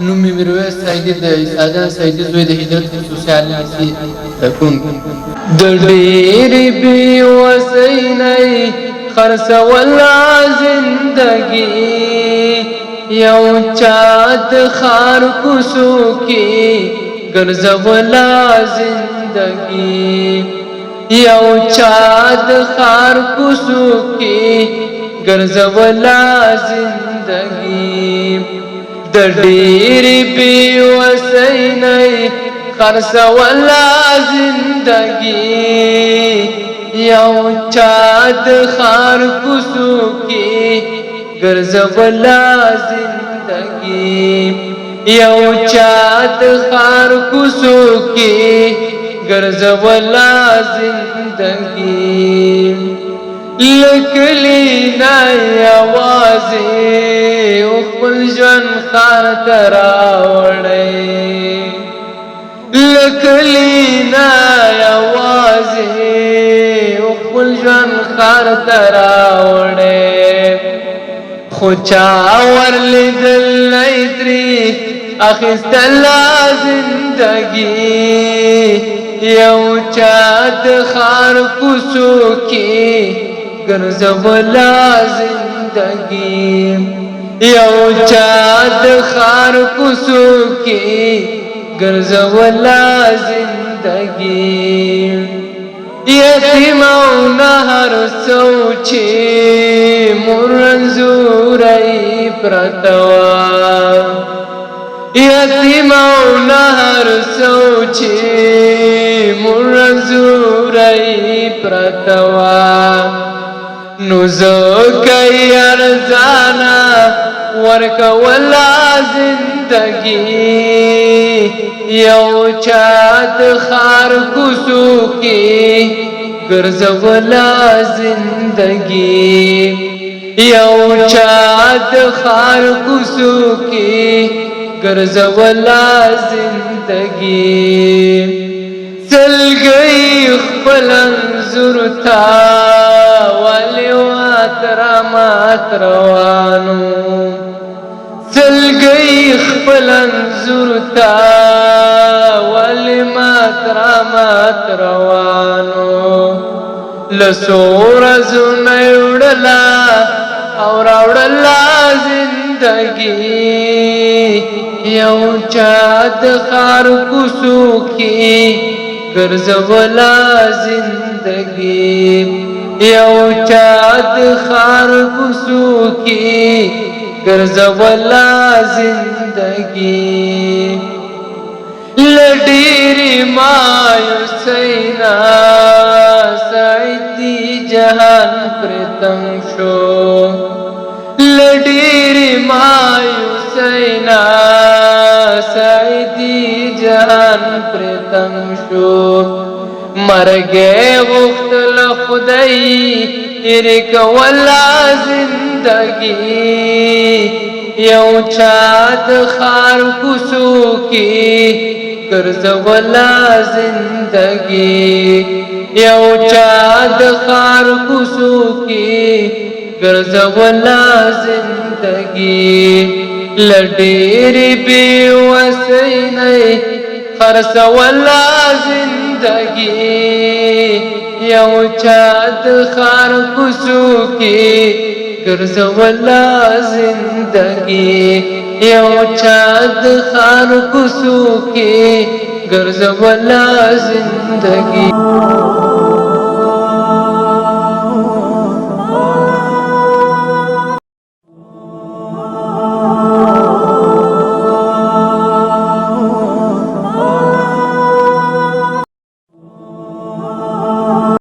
نوم مې میرویس سایدي د عیسی جان سایدي زوی د هجرت خصوصي عالم حسي کوونکی د ډېرې بېوسۍ نه یې خرڅوله زندګي یو چا د ښار کوڅو کې ګرځوله زندګي یو چا د ښار کوڅو کې ګرځوله زندګي د ډېرې بېوسۍ نه یې خرڅوله زندګي یو چا د ښار کوڅو کې ګرځوله زندګي یو چا د ښار کوڅو کې ګرځوله زندګي له کلي نه یوازې خپل ژوند ښار ته راوړی له کلي نه یوازې خپل ژوند ښار ته راوړی خو چا ورلیدلی ترې اخیستله زندګي یو چا د ښار کوڅو کې ګرځوله زندګي یو چا د ښار کوڅو کې ګرځوله زندګي یتیمونه هر څو چې مور رنځوری پرته وه یتیمونه هر څو چې مور رنځوری پرته وه نو ځکه یې ارزانه ورکوله زندګي یو چا د ښار کوڅو کې ګرځوله زندګي یو چا د ښار کوڅو کې ګرځوله زندګي سلګۍ خپل انځور ته ولې وات رامات روانو سلګۍ خپل انځور ته ولې مات رامات روانو لسو ورځو نه یې وړله او راوړله زندګي یو چا د ښار کوڅو کې ګرځوله زندګي یو چا د ښار کوڅو کې ګرځوله زندګي له ډېرې مایوسۍ نه سعید جهان پرې تنګ شو له ډېرې مایوسۍ نه سعید جهان پرې تنګ شو مرګ یې غوښتله خدای هېرې کوله زندګي یو چا د ښار کوڅو کې ګرځوله زندګي یو چا د ښار کوڅو کې ګرځوله زندګي له ډېرې بېوسۍ نه یې خرڅوله زندګي یو چا د ښار کوڅو کې ګرځوله زندګي یو چا د ښار کوڅو کې ګرځوله زندګي